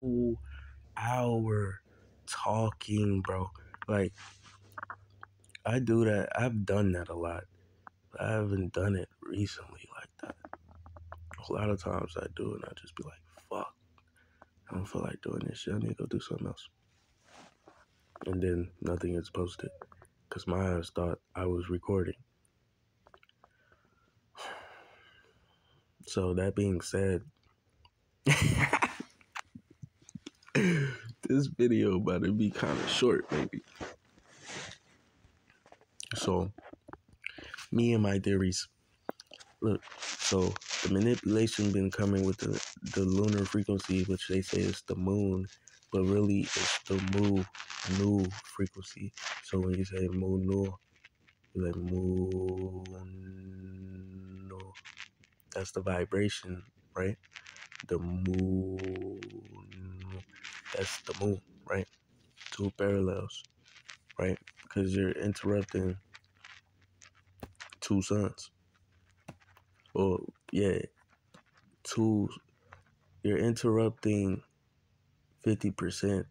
whole hour talking, bro. Like, I do that. I've done that a lot. But I haven't done it recently like that. A lot of times I do, and I just be like, fuck, I don't feel like doing this shit. I need to go do something else. And then nothing is posted because my ass thought I was recording. So that being said, this video about to be kind of short, maybe. So, me and my theories. Look, so the manipulation been coming with the lunar frequency, which they say is the moon, but really it's the mu frequency. So when you say mu nu, you're like mu nu. That's the vibration, right? The moon. That's the moon, right? Two parallels, right? Because you're interrupting two suns. Well, yeah, two. You're interrupting 50%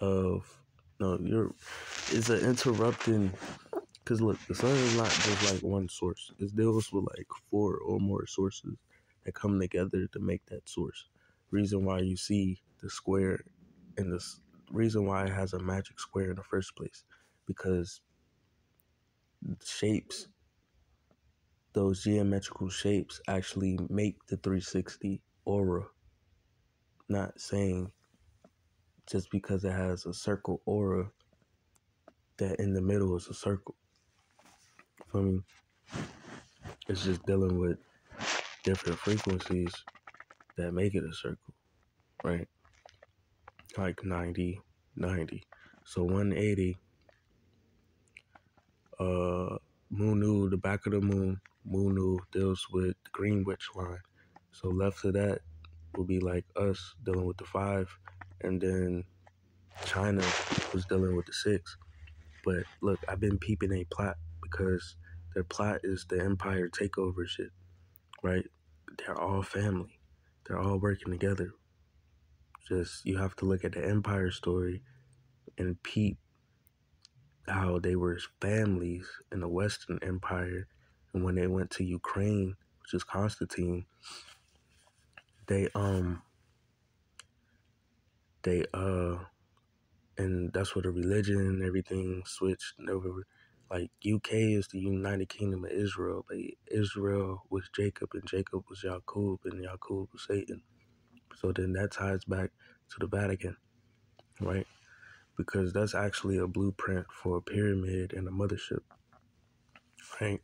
of. No, it's an interrupting. Because look, the sun is not just like one source. It deals with like 4 or more sources that come together to make that source. Reason why you see the square and the reason why it has a magic square in the first place. Because shapes, those geometrical shapes actually make the 360 aura. Not saying just because it has a circle aura that in the middle is a circle. For me, it's just dealing with different frequencies that make it a circle, right? Like 90, 90. So 180, Munu, the back of the moon, Munu deals with the Greenwich line. So left of that will be like us dealing with the 5, and then China was dealing with the 6. But look, I've been peeping a plot because their plot is the empire takeover shit, right? They're all family. They're all working together. Just, you have to look at the empire story and peep how they were families in the Western Empire. And when they went to Ukraine, which is Constantine, they and that's where the religion and everything switched over. Like, UK is the United Kingdom of Israel, but Israel was Jacob, and Jacob was Yaqub, and Yaqub was Satan. So then that ties back to the Vatican, right? Because that's actually a blueprint for a pyramid and a mothership, right?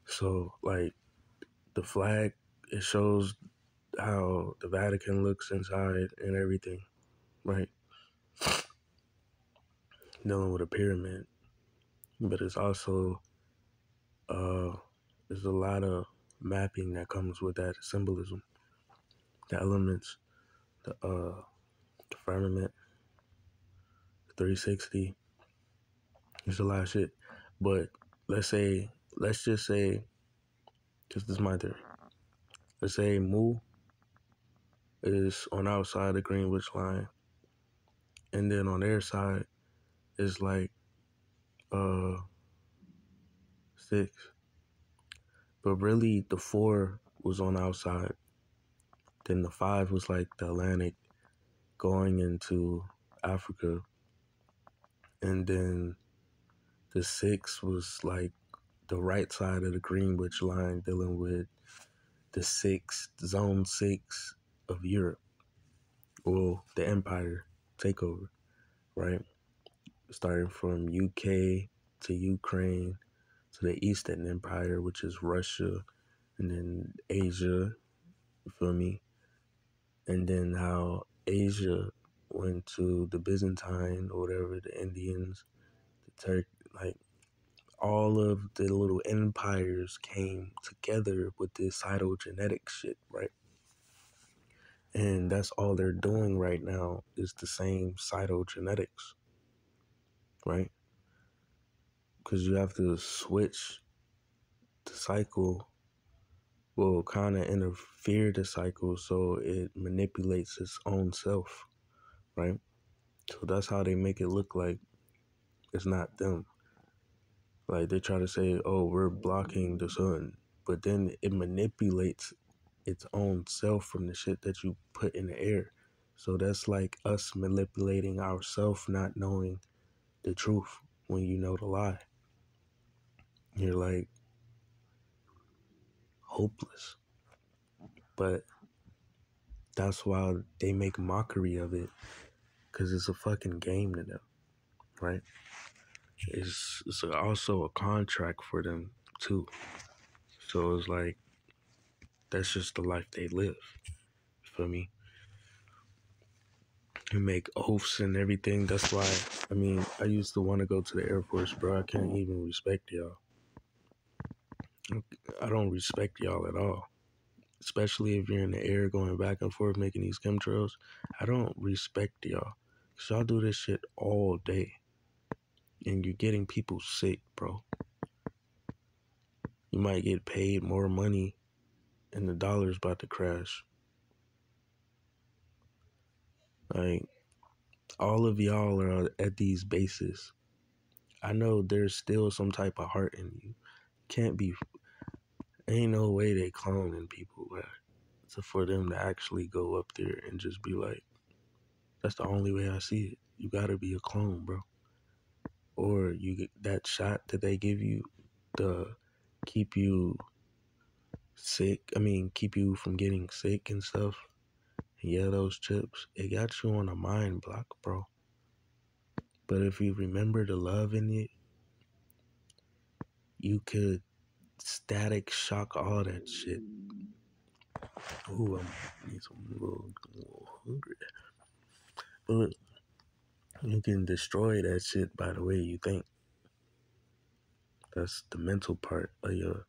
So, like, the flag, it shows how the Vatican looks inside and everything, right? Dealing with a pyramid. But it's also, there's a lot of mapping that comes with that symbolism. The elements, the firmament, the 360. There's a lot of shit. But let's just say, this is my theory. Let's say Mu is on our side of the Greenwich line, and then on their side is like 6. But really the 4 was on our side. Then the 5 was like the Atlantic going into Africa. And then the 6 was like the right side of the Greenwich line dealing with the zone 6 of Europe. Well, the empire takeover, right? Starting from UK to Ukraine to the Eastern Empire, which is Russia, and then Asia, you feel me? And then how Asia went to the Byzantine or whatever, the Indians, the Turk, like all of the little empires came together with this cytogenetic shit, right? And that's all they're doing right now is the same cytogenetics, right? Because you have to switch the cycle will kind of interfere the cycle, so it manipulates its own self, right? So that's how they make it look like it's not them. Like they try to say, oh, we're blocking the sun, but then it manipulates its own self from the shit that you put in the air. So that's like us manipulating ourselves, not knowing the truth when you know the lie. You're like hopeless. But that's why they make mockery of it, because it's a fucking game to them, right? It's also a contract for them too. So it's like that's just the life they live. For me, you make oaths and everything. That's why I used to want to go to the Air Force, bro. I can't even respect y'all. I don't respect y'all at all. Especially if you're in the air going back and forth making these chemtrails. I don't respect y'all. Cause y'all do this shit all day. And you're getting people sick, bro. You might get paid more money and the dollar's about to crash. Like, all of y'all are at these bases. I know there's still some type of heart in you. Can't be, ain't no way they cloning people, but so for them to actually go up there and just be like, that's the only way I see it. You gotta be a clone, bro. Or you get that shot that they give you to keep you sick. Keep you from getting sick and stuff. Yeah, those chips, it got you on a mind block, bro. But if you remember the love in it, you could static shock all that shit. Ooh, I need some little hungry. But you can destroy that shit by the way you think. That's the mental part of your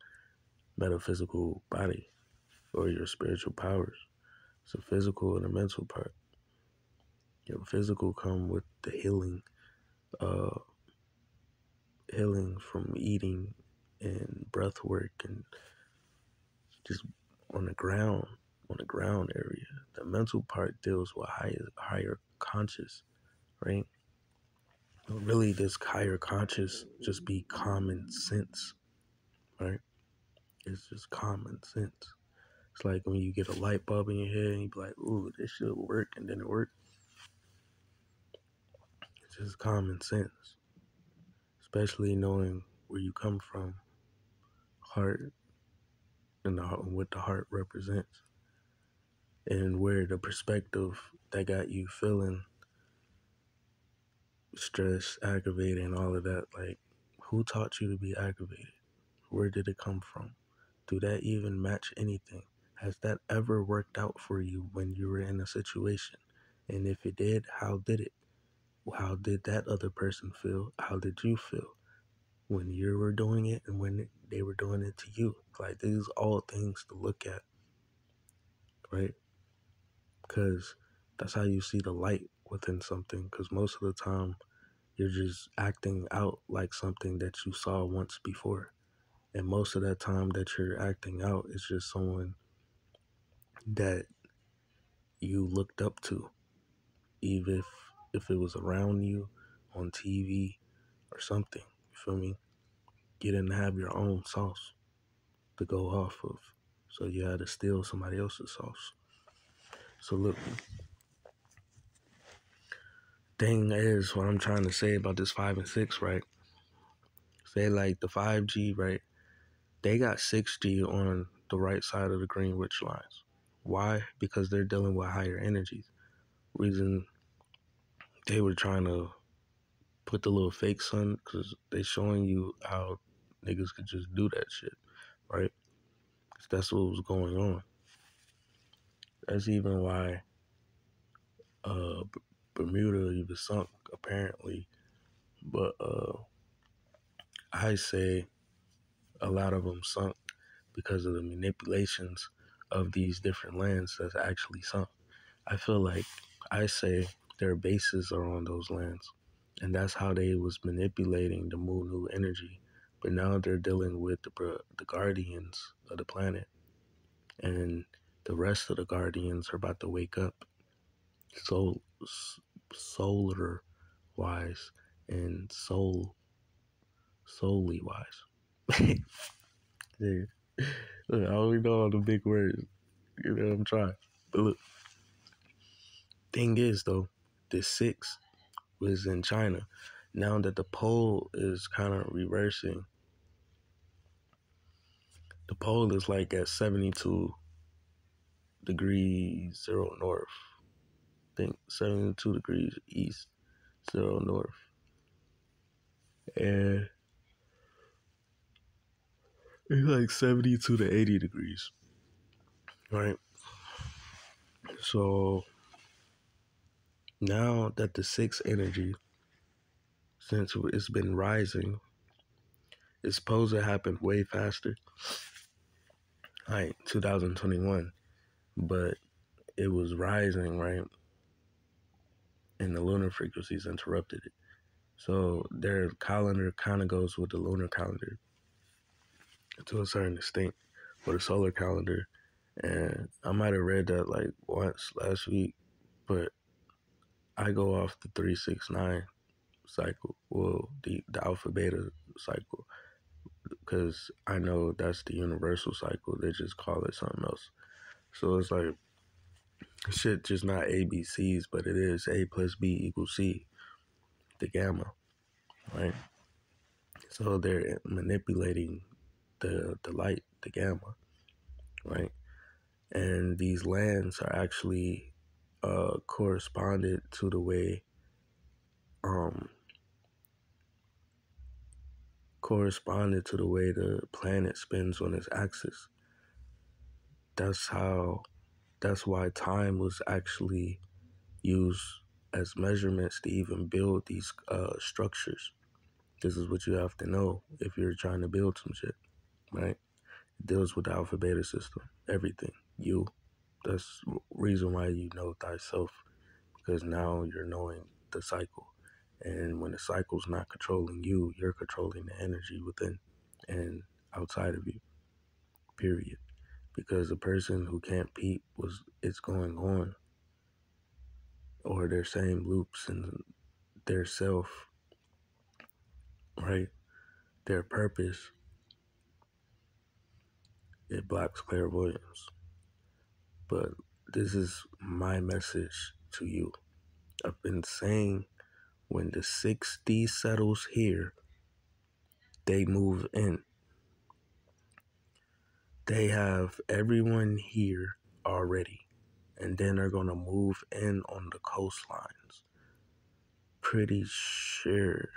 metaphysical body or your spiritual powers. It's the physical and the mental part. Your physical come with the uh, healing from eating and breath work and just on the ground area. The mental part deals with higher conscious, right? But really, this higher conscious just be common sense, right? It's just common sense. It's like when you get a light bulb in your head and you be like, ooh, this should work, and then it works. It's just common sense, especially knowing where you come from, heart, and what the heart represents, and where the perspective that got you feeling stressed, aggravated, and all of that. Like, who taught you to be aggravated? Where did it come from? Do that even match anything? Has that ever worked out for you when you were in a situation? And if it did, how did it? How did that other person feel? How did you feel when you were doing it and when they were doing it to you? Like, these are all things to look at, right? Because that's how you see the light within something. Because most of the time, you're just acting out like something that you saw once before. And most of that time that you're acting out is just someone that you looked up to, even if it was around you on TV or something. You feel me? You didn't have your own sauce to go off of, so you had to steal somebody else's sauce. So look, thing is, what I'm trying to say about this 5 and 6, right? Say like the 5G, right? They got 6G on the right side of the Greenwich lines. Why? Because they're dealing with higher energies. Reason they were trying to put the little fake sun, because they showing you how niggas could just do that shit, right? 'Cause that's what was going on. That's even why Bermuda even sunk, apparently. But I say a lot of them sunk because of the manipulations of these different lands that's actually sunk. I feel like I say their bases are on those lands, and that's how they was manipulating the Mu energy. But now they're dealing with the guardians of the planet, and the rest of the guardians are about to wake up, solar wise and solely wise. Dude, look, I only know all the big words. You know, I'm trying. But look, thing is though, the 6 was in China. Now that the pole is kind of reversing, the pole is like at 72 degrees 0 north. I think 72 degrees east, 0 north. And it's like 72 to 80 degrees, right? So now that the 6 energy, since it's been rising, it's supposed to happen way faster, like 2021, but it was rising, right? And the lunar frequencies interrupted it. So their calendar kind of goes with the lunar calendar to a certain extent, or the solar calendar. And I might have read that like once last week, but I go off the 369 cycle, well, the alpha beta cycle, because I know that's the universal cycle. They just call it something else. So it's like shit, just not ABCs, but it is A plus B equals C, the gamma, right? So they're manipulating the light, the gamma, right? And these lands are actually corresponded to the way the planet spins on its axis. That's why time was actually used as measurements to even build these structures. This is what you have to know if you're trying to build some shit, right? It deals with the alpha beta system, everything. You. That's the reason why you know thyself, because now you're knowing the cycle. And when the cycle's not controlling you, you're controlling the energy within and outside of you, period. Because a person who can't peep it's going on, or their same loops and their self, right? Their purpose, it blocks clairvoyance. But this is my message to you. I've been saying when the 6D settles here, they move in. They have everyone here already, and then they're going to move in on the coastlines. Pretty sure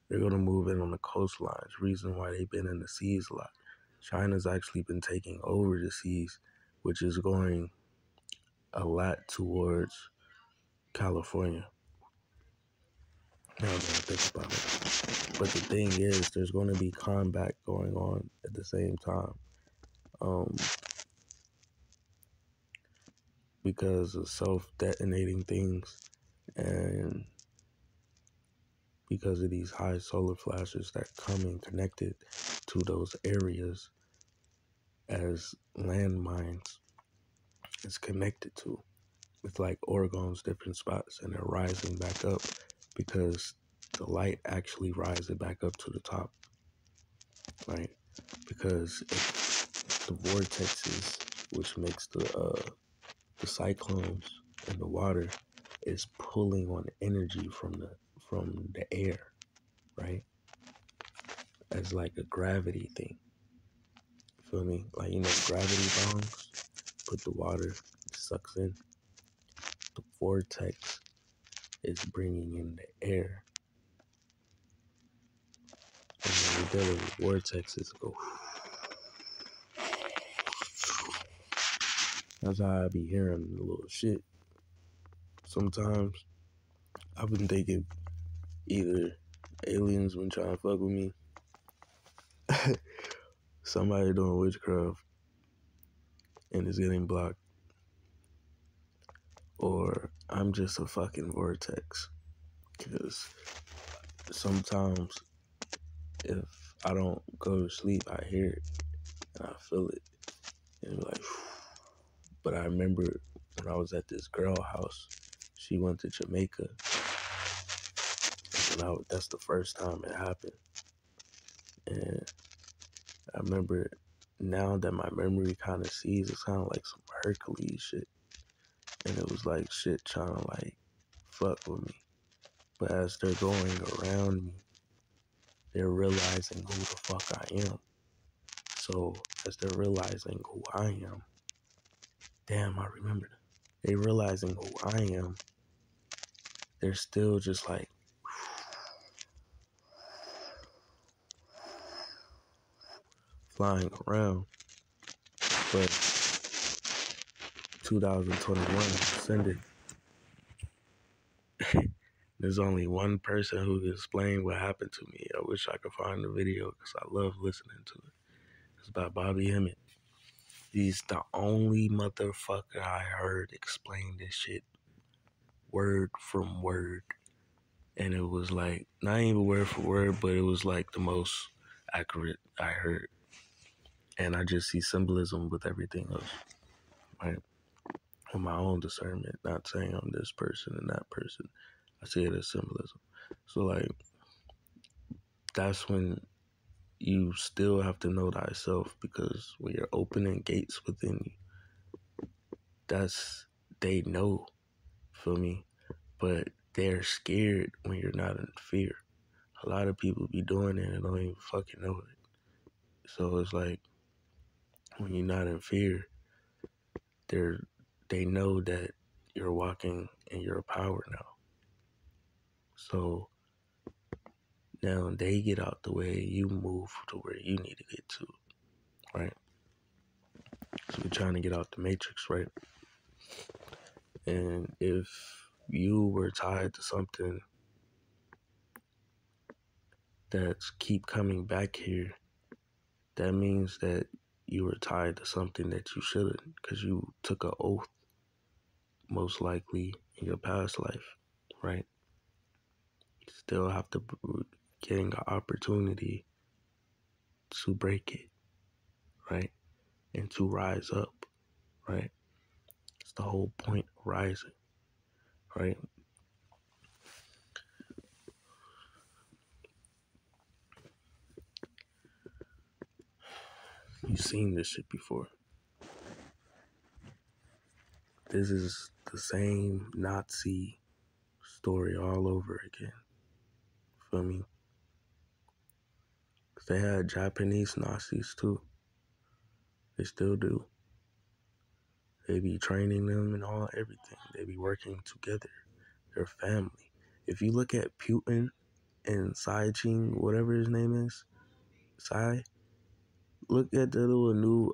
they're going to move in on the coastlines. Reason why they've been in the seas a lot. China's actually been taking over the seas, which is going a lot towards California. Now that I think about it. But the thing is, there's going to be combat going on at the same time. Because of self-detonating things and because of these high solar flashes that come in connected to those areas as landmines is connected to. It's like Oregon's different spots, and they're rising back up because the light actually rises back up to the top, right? Because the vortexes, which makes the cyclones and the water, is pulling on energy from the air, right? As like a gravity thing. Feel me? Like, you know, gravity bombs, put the water, sucks in. The vortex is bringing in the air. And when you're dealing with vortexes, go. That's how I be hearing the little shit. Sometimes I've been thinking either aliens been trying to fuck with me, somebody doing witchcraft and it's getting blocked, or I'm just a fucking vortex. Because sometimes if I don't go to sleep, I hear it and I feel it. And like, but I remember when I was at this girl house, she went to Jamaica, and that's the first time it happened. And I remember now that my memory kind of sees, it's kind of like some Hercules shit. And it was like shit trying to like fuck with me. But as they're going around me, they're realizing who the fuck I am. So as they're realizing who I am, damn, I remember that. They realizing who I am, they're still just like flying around. But 2021 descended. There's only one person who can explain what happened to me. I wish I could find the video because I love listening to it. It's by Bobby Hemmett. He's the only motherfucker I heard explain this shit word from word. And it was like, not even word for word, but it was like the most accurate I heard. And I just see symbolism with everything else, right? In my own discernment, not saying I'm this person and that person. I see it as symbolism. So like, that's when you still have to know thyself, because when you're opening gates within you, they know, feel me? But they're scared when you're not in fear. A lot of people be doing it and don't even fucking know it. So it's like, when you're not in fear, they know that you're walking in your power now. So now they get out the way, you move to where you need to get to, right? So we're trying to get out the matrix, right? And if you were tied to something that's keep coming back here, that means that you were tied to something that you shouldn't, because you took an oath, most likely in your past life, right? You still have to getting an opportunity to break it, right? And to rise up, right? It's the whole point of rising, right? You've seen this shit before. This is the same Nazi story all over again. Feel me? Because they had Japanese Nazis too. They still do. They be training them and all, everything. They be working together. They're family. If you look at Putin and Tsai Ching, whatever his name is, Tsai, look at the little new,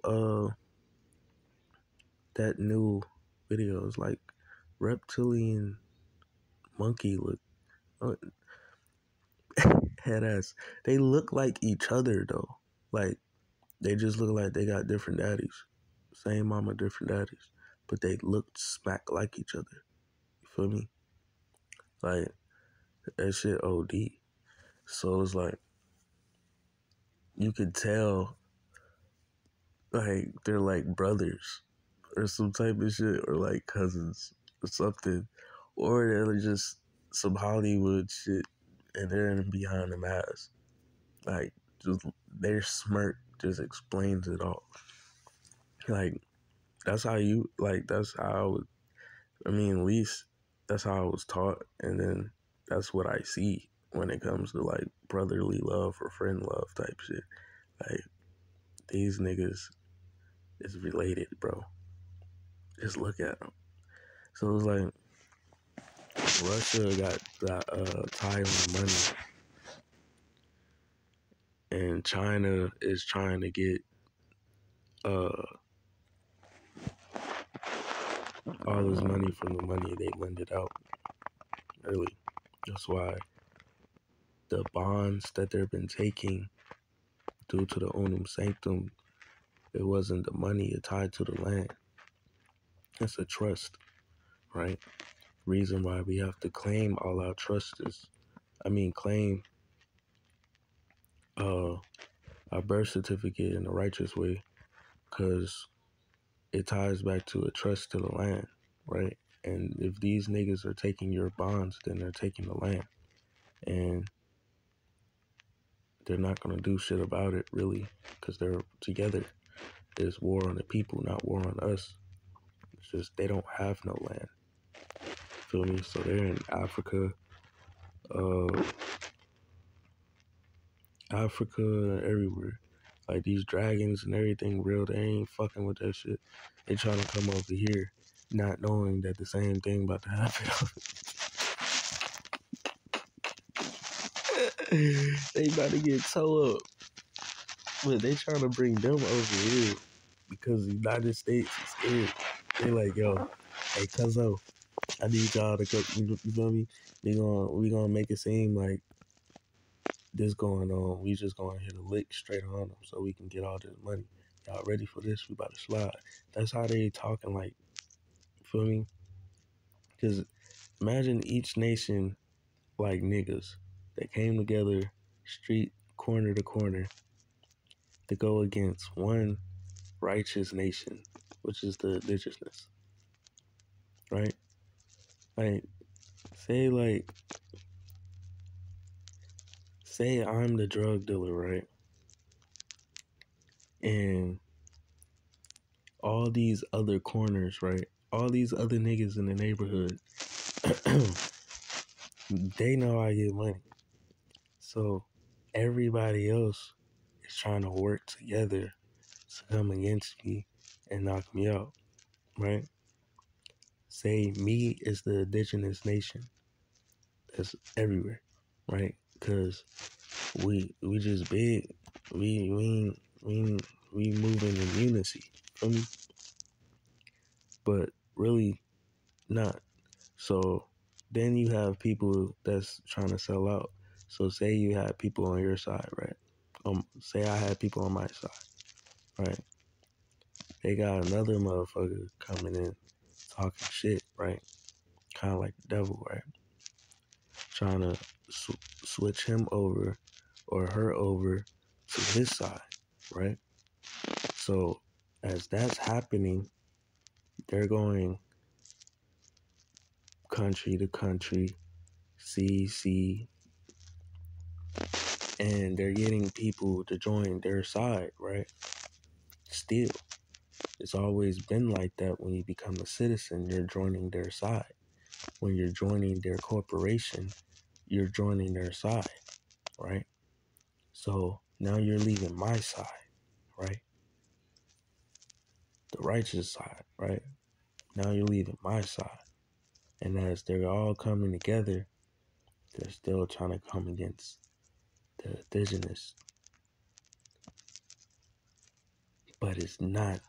that new video. It's like reptilian monkey look. Head ass. They look like each other though. Like, they just look like they got different daddies. Same mama, different daddies. But they look smack like each other. You feel me? Like, that shit OD. So it's like, you could tell, like, they're like brothers or some type of shit, or like cousins or something. Or they're just some Hollywood shit and they're in behind the mask. Like, just their smirk just explains it all. Like, that's how that's how at least that's how I was taught. And then that's what I see when it comes to like brotherly love or friend love type shit. Like, these niggas is related, bro. Just look at them. So it's like, Russia got Taiwan money, and China is trying to get all this money from the money they lended out early. That's why the bonds that they've been taking due to the unum sanctum, it wasn't the money, it tied to the land. It's a trust, right? Reason why we have to claim all our claim our birth certificate in a righteous way, because it ties back to a trust to the land, right? And if these niggas are taking your bonds, then they're taking the land. And they're not going to do shit about it, really, because they're together. There's war on the people, not war on us. It's just they don't have no land. Feel me? So they're in Africa, uh, everywhere. Like these dragons and everything real, they ain't fucking with that shit. They trying to come over here, not knowing that the same thing about to happen. They about to get towed up. But they trying to bring them over here because the United States is scared. They like, yo, hey, cuzzo, I need y'all to go. You feel me? We gonna make it seem like this going on. We just gonna hit a lick straight on them so we can get all this money. Y'all ready for this? We about to slide. That's how they talking. Like, feel me? Because imagine each nation like niggas that came together, street corner to corner, to go against one righteous nation, which is the indigenous, right? Like, say like, say I'm the drug dealer, right? And all these other corners, right? All these other niggas in the neighborhood, they know I get money. So everybody else is trying to work together to come against me and knock me out, right? Say me is the indigenous nation that's everywhere, right? Because we just big. We moving in unity. Feel me? But really not. So then you have people that's trying to sell out. So say you had people on your side, right? Say I had people on my side, right? They got another motherfucker coming in talking shit, right? Kind of like the devil, right? Trying to switch him over or her over to his side, right? So as that's happening, they're going country to country, sea, and they're getting people to join their side, right? Still, it's always been like that. When you become a citizen, you're joining their side. When you're joining their corporation, you're joining their side, right? So now you're leaving my side, right? The righteous side, right? Now you're leaving my side. And as they're all coming together, they're still trying to come against the indigenous. But it's not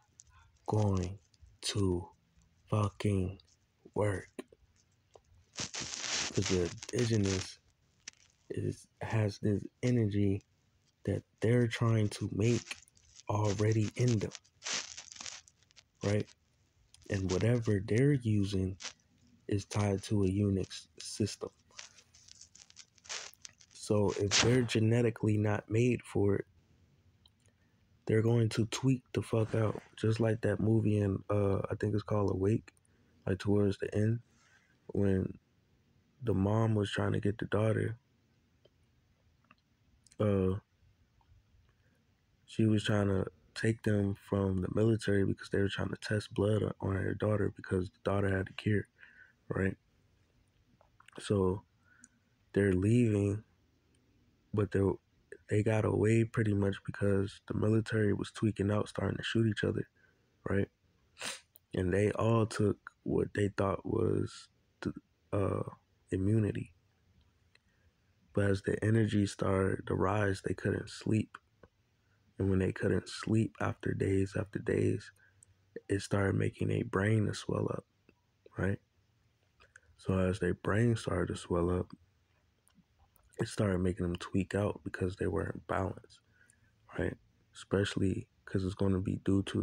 going to fucking work. Because the indigenous has this energy that they're trying to make already in them, right? And whatever they're using is tied to a Unix system. So if they're genetically not made for it, they're going to tweak the fuck out. Just like that movie in, I think it's called Awake, like towards the end, when the mom was trying to get the daughter, she was trying to take them from the military because they were trying to test blood on her daughter because the daughter had the cure, right? So they're leaving, but they got away pretty much because the military was tweaking out, starting to shoot each other, right? And they all took what they thought was the, immunity. But as the energy started to rise, they couldn't sleep. And when they couldn't sleep after days, it started making their brain to swell up, right? So as their brain started to swell up, it started making them tweak out because they weren't balanced, right? Especially because it's going to be due to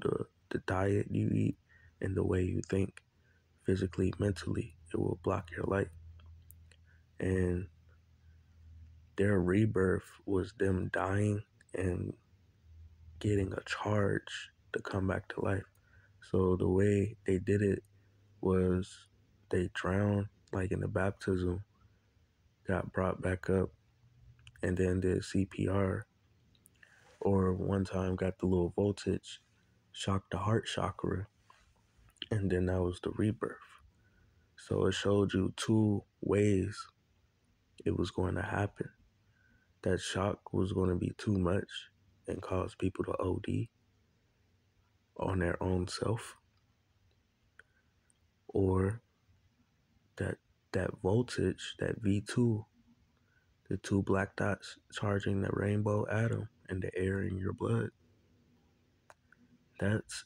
the diet you eat and the way you think physically, mentally. It will block your light. And their rebirth was them dying and getting a charge to come back to life. So the way they did it was they drowned, like in the baptism, got brought back up, and then did CPR, or one time got the little voltage, shocked the heart chakra, and then that was the rebirth. So it showed you two ways it was going to happen. That shock was going to be too much and cause people to OD on their own self, or that voltage, that V2, the two black dots charging the rainbow atom in the air in your blood. That's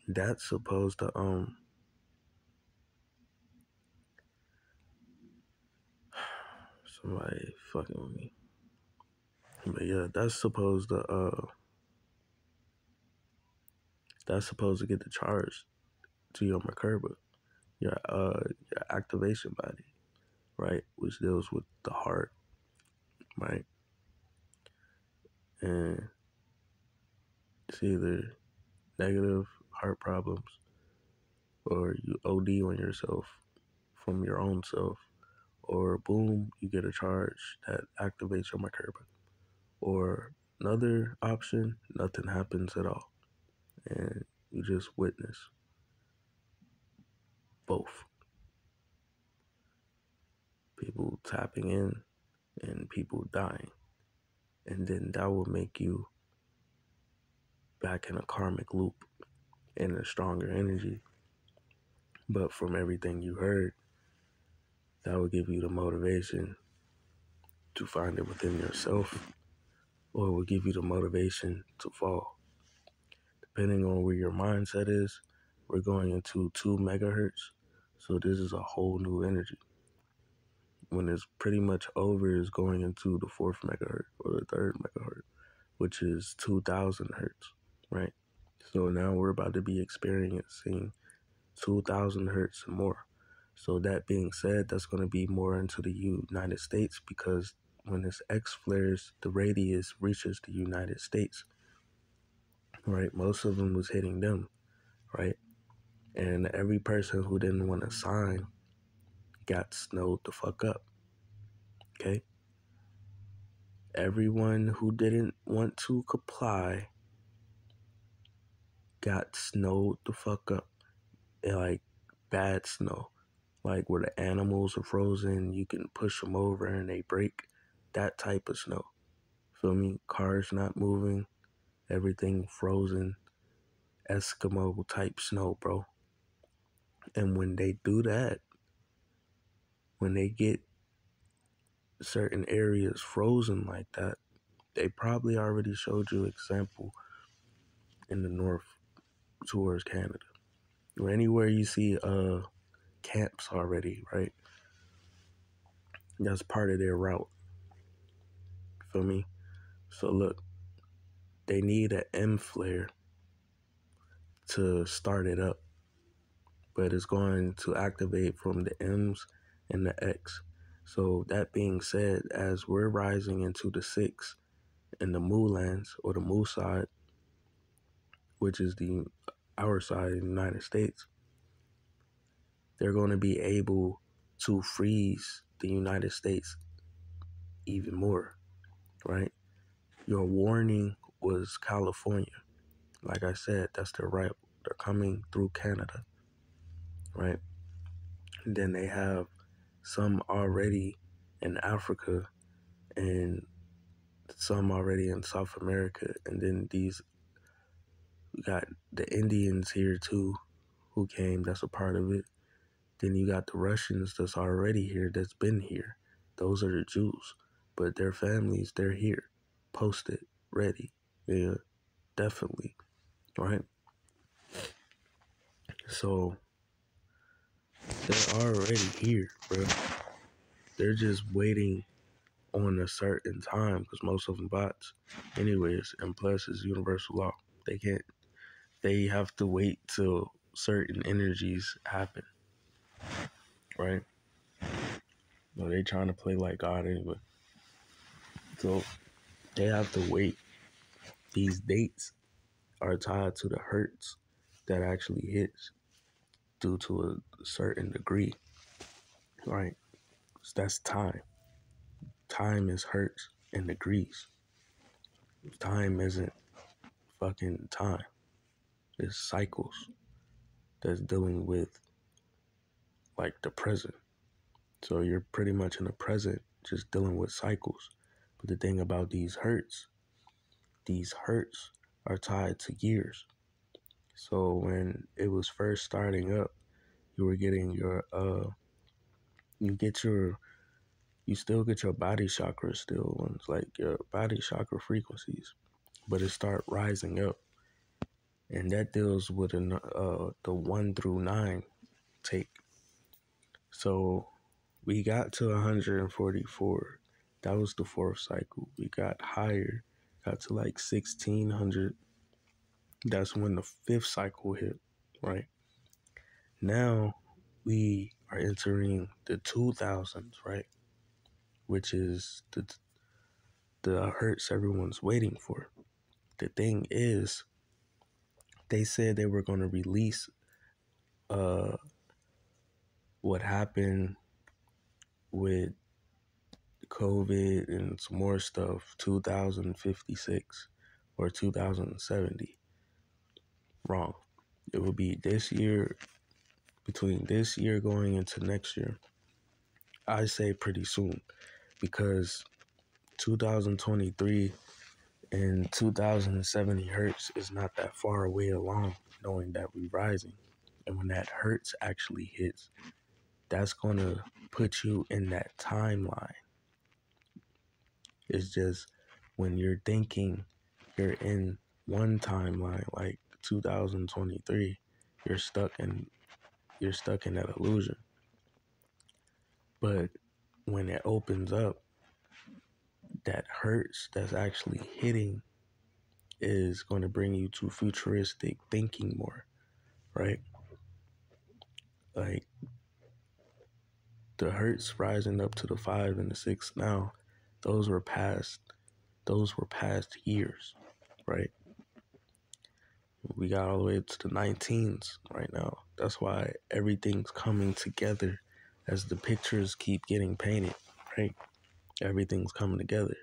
that's supposed to somebody fucking with me. But yeah, that's supposed to get the charge to your Merkaba, your activation body, right? Which deals with the heart, right? And it's either negative heart problems or you OD on yourself from your own self, or boom, you get a charge that activates your Merkaba. Or another option, nothing happens at all. And you just witness both. People tapping in and people dying. And then that will make you back in a karmic loop in a stronger energy. But from everything you heard, that will give you the motivation to find it within yourself, or will give you the motivation to fall. Depending on where your mindset is, we're going into 2 megahertz. So this is a whole new energy. When it's pretty much over, is going into the 4th megahertz or the 3rd megahertz, which is 2000 hertz, right? So now we're about to be experiencing 2000 hertz and more. So that being said, that's going to be more into the United States, because when this X flares, the radius reaches the United States, right? Most of them was hitting them, right? And every person who didn't want to sign got snowed the fuck up, okay? Everyone who didn't want to comply got snowed the fuck up. And like bad snow, like where the animals are frozen, you can push them over and they break. That type of snow. Feel me? Cars not moving, everything frozen, Eskimo type snow, bro. And when they do that, when they get certain areas frozen like that, they probably already showed you example in the north towards Canada. Or anywhere you see camps already, right? That's part of their route. Feel me? So look, they need an M flare to start it up, but it's going to activate from the M's and the X. So that being said, as we're rising into the 6 in the u.slands, or the mu side, which is our side in the United States, they're going to be able to freeze the United States even more, right? Your warning was California. Like I said, that's their right. They're coming through Canada, right? And then they have some already in Africa and some already in South America. And then we got the Indians here too, who came, that's a part of it. Then you got the Russians that's already here, that's been here. Those are the Jews. But their families, they're here, posted, ready. Yeah, definitely, right? So they're already here, bro. They're just waiting on a certain time, because most of them bots anyways, and plus it's universal law. They have to wait till certain energies happen, right? No, they trying to play like God anyway, so they have to wait. These dates are tied to the hertz, that actually hits due to a certain degree, right? So that's time. Time is hertz and degrees. Time isn't fucking time. It's cycles that's dealing with like the present. So you're pretty much in the present just dealing with cycles. But the thing about these hertz are tied to years. So when it was first starting up, you were getting your you still get your body chakra still ones, like your body chakra frequencies, but it start rising up, and that deals with the 1 through 9 take. So we got to 144. That was the fourth cycle. We got higher, got to like 1600. That's when the fifth cycle hit, right? Now we are entering the 2000s, right? Which is the hertz everyone's waiting for. The thing is, they said they were going to release what happened with COVID and some more stuff 2056 or 2070. Wrong. It will be this year, between this year going into next year. I say pretty soon, because 2023 and 2070 hertz is not that far away along, knowing that we're rising. And when that hertz actually hits, that's going to put you in that timeline. It's just when you're thinking you're in one timeline, like 2023, you're stuck in that illusion. But when it opens up, that hertz that's actually hitting is going to bring you to futuristic thinking more, right? Like the hertz rising up to the 5 and the 6 now, those were past years, right? We got all the way up to the 19s right now. That's why everything's coming together as the pictures keep getting painted, right? Everything's coming together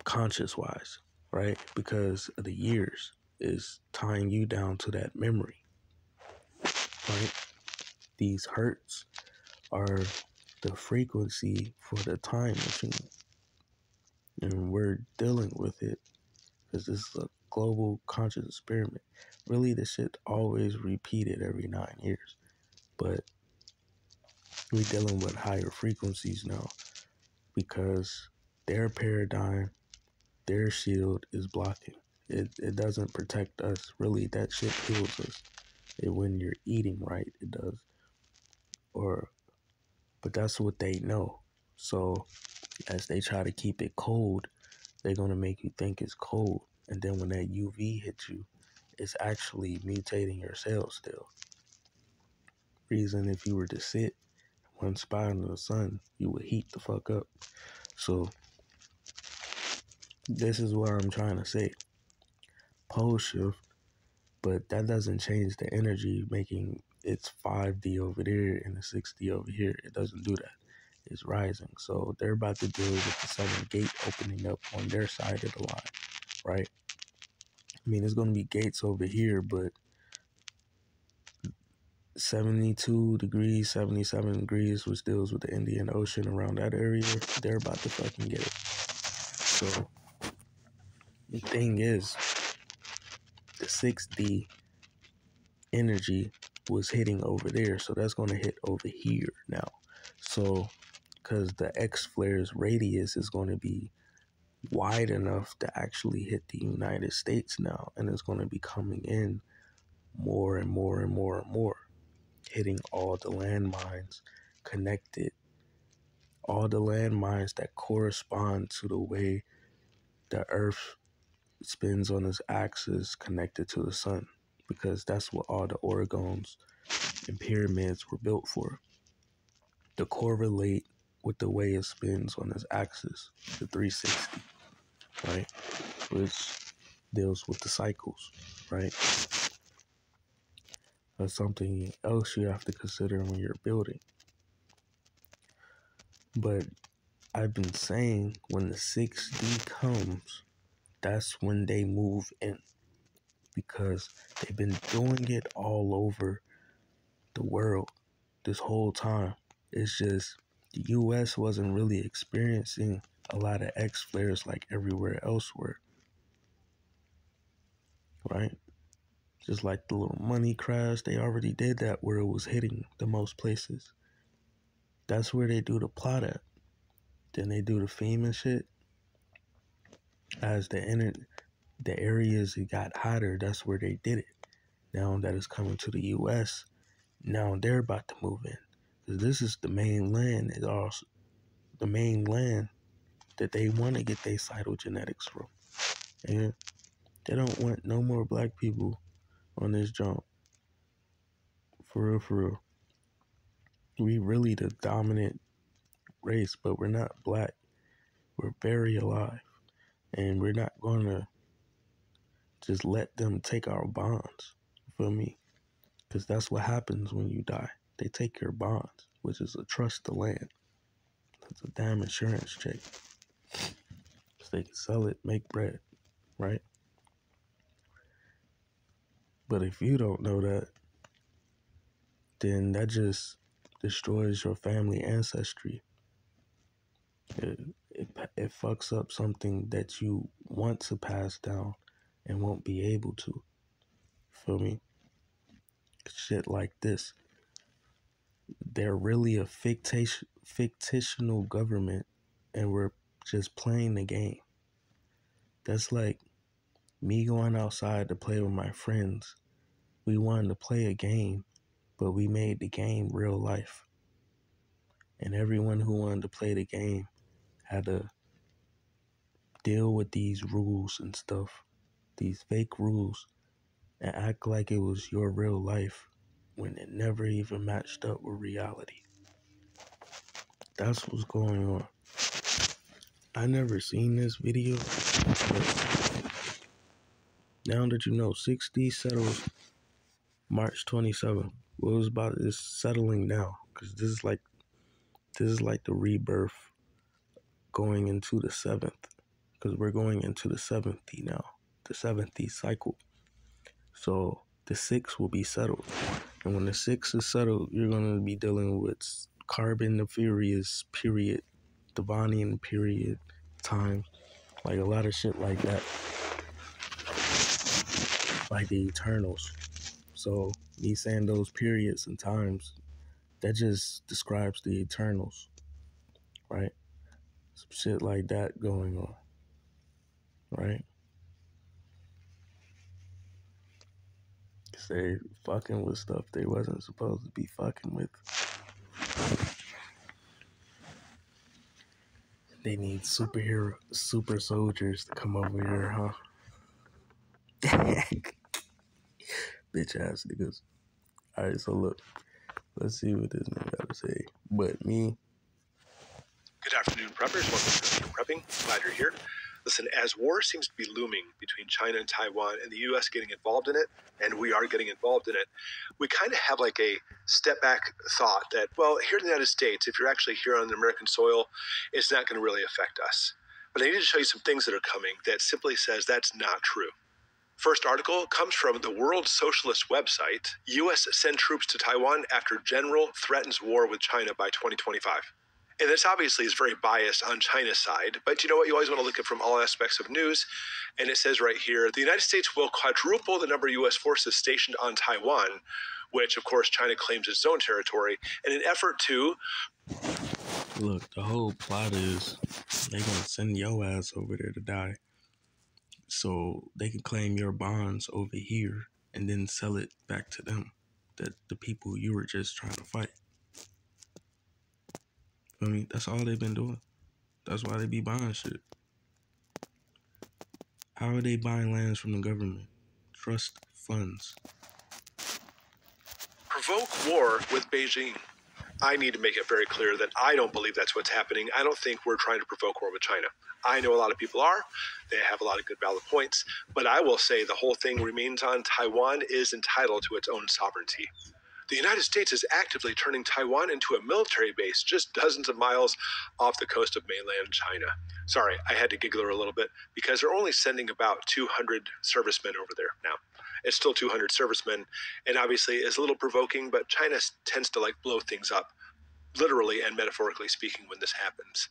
conscious wise, right? Because of the years is tying you down to that memory, right? These hertz are the frequency for the time machine, and we're dealing with it because this is a global conscious experiment. Really, this shit always repeated every 9 years, but we're dealing with higher frequencies now because their paradigm, their shield is blocking. It doesn't protect us. Really, that shit heals us. When you're eating right, it does. But that's what they know. So as they try to keep it cold, they're gonna make you think it's cold. And then when that UV hits you, it's actually mutating your cells still. Reason if you were to sit one spot in the sun, you would heat the fuck up. So this is what I'm trying to say. Pole shift, but that doesn't change the energy, making it's 5D over there and the 6D over here. It doesn't do that. It's rising. So they're about to deal with the southern gate opening up on their side of the line, right? I mean, there's going to be gates over here, but 72 degrees, 77 degrees, which deals with the Indian Ocean around that area, they're about to fucking get it. So the thing is, the 6D energy was hitting over there, so that's going to hit over here now. So because the X flare's radius is going to be wide enough to actually hit the United States now, and it's going to be coming in more and more and more and more, hitting all the landmines connected, all the landmines that correspond to the way the Earth spins on its axis connected to the sun, because that's what all the organs and pyramids were built for, to correlate with the way it spins on its axis, the 360, right? Which deals with the cycles, right? That's something else you have to consider when you're building. But I've been saying when the 6D comes, that's when they move in, because they've been doing it all over the world this whole time. It's just the US wasn't really experiencing a lot of X flares like everywhere else were, right? Just like the little money crash, they already did that where it was hitting the most places. That's where they do the plot at. Then they do the FEMA shit. As the areas it got hotter, that's where they did it. Now that it's coming to the US, now they're about to move in. Because this is the main land, is also the main land that they want to get their cytogenetics from. And they don't want no more black people on this jump. For real, for real. We really the dominant race, but we're not black. We're very alive. And we're not going to just let them take our bonds. You feel me? Because that's what happens when you die. They take your bonds, which is a trust to land. That's a damn insurance check. So they can sell it, make bread, right? But if you don't know that, then that just destroys your family ancestry. It fucks up something that you want to pass down and won't be able to. Feel me? Shit like this. They're really a fictional government, and we're just playing the game. That's like me going outside to play with my friends. We wanted to play a game, but we made the game real life. And everyone who wanted to play the game had to deal with these rules and stuff, these fake rules, and act like it was your real life when it never even matched up with reality. That's what's going on. I never seen this video, but now that you know, 6D settles March 27th. What was about is settling now, because this is like the rebirth going into the 7th, because we're going into the 7th now, the 7th cycle. So the 6 will be settled, and when the 6 is settled, you're gonna be dealing with Carbon the Furious period, Devonian period, time, like a lot of shit like that, like the Eternals. So me saying those periods and times, that just describes the Eternals, right? Some shit like that going on, right? They fucking with stuff they wasn't supposed to be fucking with. They need super soldiers to come over here, huh? Bitch ass niggas. Alright, so look, let's see what this nigga gotta say. But me. Good afternoon, preppers. Welcome to Prepping. Glad you're here. Listen, as war seems to be looming between China and Taiwan and the U.S. getting involved in it, and we are getting involved in it, we kind of have like a step back thought that, well, here in the United States, if you're actually here on American soil, it's not going to really affect us. But I need to show you some things that are coming that simply says that's not true. First article comes from the World Socialist website. U.S. send troops to Taiwan after general threatens war with China by 2025. And this obviously is very biased on China's side, but you know what? You always want to look at from all aspects of news. And it says right here, the United States will quadruple the number of U.S. forces stationed on Taiwan, which of course China claims its own territory, in an effort to... Look, the whole plot is they gonna send your ass over there to die, so they can claim your bonds over here and then sell it back to them, the people you were just trying to fight. I mean, that's all they've been doing. That's why they be buying shit. How are they buying lands from the government? Trust funds. Provoke war with Beijing. I need to make it very clear that I don't believe that's what's happening. I don't think we're trying to provoke war with China. I know a lot of people are. They have a lot of good valid points. But I will say the whole thing remains on Taiwan is entitled to its own sovereignty. The United States is actively turning Taiwan into a military base just dozens of miles off the coast of mainland China. Sorry, I had to giggle a little bit because they're only sending about 200 servicemen over there now. It's still 200 servicemen, and obviously is a little provoking, but China tends to like blow things up, literally and metaphorically speaking, when this happens.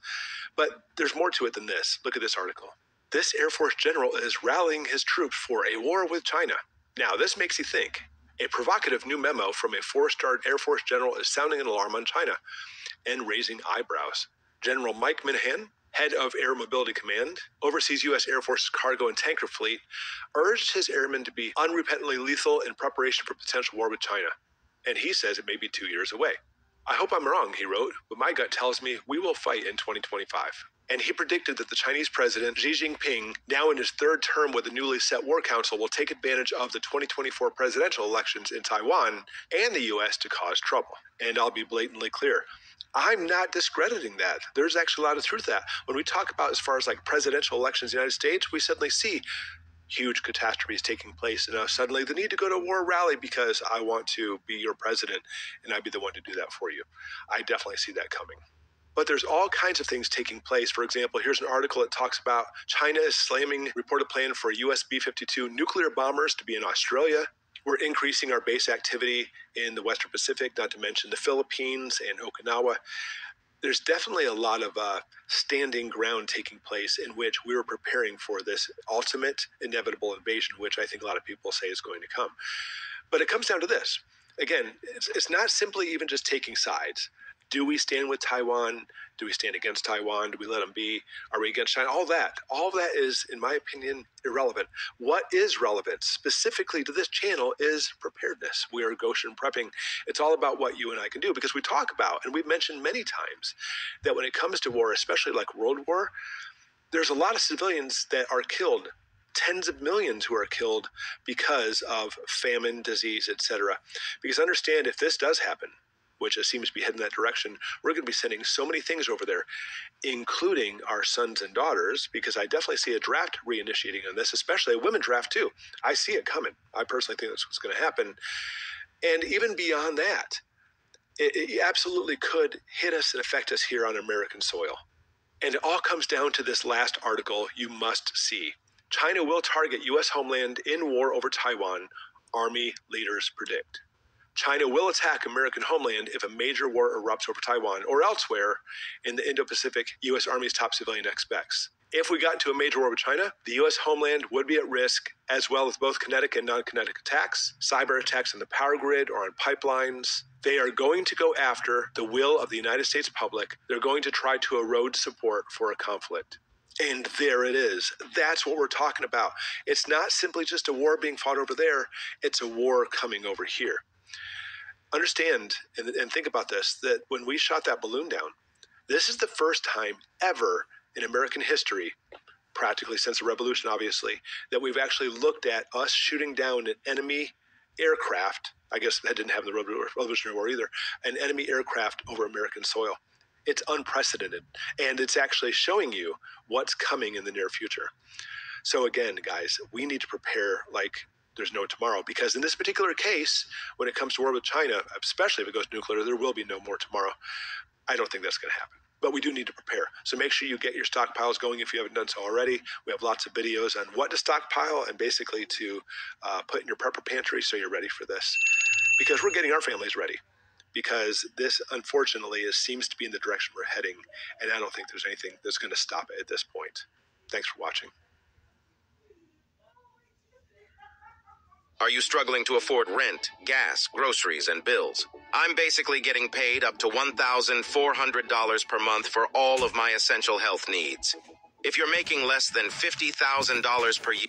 But there's more to it than this. Look at this article. This Air Force general is rallying his troops for a war with China. Now, this makes you think. A provocative new memo from a four-star Air Force general is sounding an alarm on China and raising eyebrows. General Mike Minahan, head of Air Mobility Command, oversees U.S. Air Force's cargo and tanker fleet, urged his airmen to be unrepentantly lethal in preparation for potential war with China. And he says it may be 2 years away. I hope I'm wrong, he wrote, but my gut tells me we will fight in 2025. And he predicted that the Chinese president, Xi Jinping, now in his third term with the newly set War Council, will take advantage of the 2024 presidential elections in Taiwan and the U.S. to cause trouble. And I'll be blatantly clear. I'm not discrediting that. There's actually a lot of truth to that. When we talk about as far as like presidential elections in the United States, we suddenly see huge catastrophes taking place, and suddenly the need to go to a war rally because I want to be your president and I'd be the one to do that for you. I definitely see that coming. But there's all kinds of things taking place. For example, here's an article that talks about China is slamming reported plan for US B-52 nuclear bombers to be in Australia. We're increasing our base activity in the Western Pacific, not to mention the Philippines and Okinawa. There's definitely a lot of standing ground taking place in which we were preparing for this ultimate inevitable invasion, which I think a lot of people say is going to come. But it comes down to this. Again, it's not simply even just taking sides. Do we stand with Taiwan? Do we stand against Taiwan? Do we let them be? Are we against China? All that is, in my opinion, irrelevant. What is relevant specifically to this channel is preparedness. We are Goshen prepping. It's all about what you and I can do, because we talk about, and we've mentioned many times, that when it comes to war, especially like world war, there's a lot of civilians that are killed, tens of millions who are killed because of famine, disease, etc. Because understand, if this does happen, which it seems to be heading that direction, we're going to be sending so many things over there, including our sons and daughters, because I definitely see a draft reinitiating on this, especially a women draft too. I see it coming. I personally think that's what's going to happen. And even beyond that, it absolutely could hit us and affect us here on American soil. And it all comes down to this last article you must see. China will target U.S. homeland in war over Taiwan, Army leaders predict. China will attack American homeland if a major war erupts over Taiwan or elsewhere in the Indo-Pacific, U.S. Army's top civilian expects. If we got into a major war with China, the U.S. homeland would be at risk, as well as both kinetic and non-kinetic attacks, cyber attacks on the power grid or on pipelines. They are going to go after the will of the United States public. They're going to try to erode support for a conflict. And there it is. That's what we're talking about. It's not simply just a war being fought over there. It's a war coming over here. Understand and think about this, that when we shot that balloon down, this is the first time ever in American history, practically since the revolution, obviously, that we've actually looked at us shooting down an enemy aircraft. I guess that didn't happen in the Revolutionary War either, an enemy aircraft over American soil. It's unprecedented, and it's actually showing you what's coming in the near future. So again, guys, we need to prepare like there's no tomorrow, because in this particular case, when it comes to war with China, especially if it goes nuclear, there will be no more tomorrow. I don't think that's going to happen, but we do need to prepare. So make sure you get your stockpiles going if you haven't done so already. We have lots of videos on what to stockpile and basically to put in your prepper pantry so you're ready for this, because we're getting our families ready, because this unfortunately seems to be in the direction we're heading, and I don't think there's anything that's going to stop it at this point. Thanks for watching. Are you struggling to afford rent, gas, groceries, and bills? I'm basically getting paid up to $1,400 per month for all of my essential health needs. If you're making less than $50,000 per year,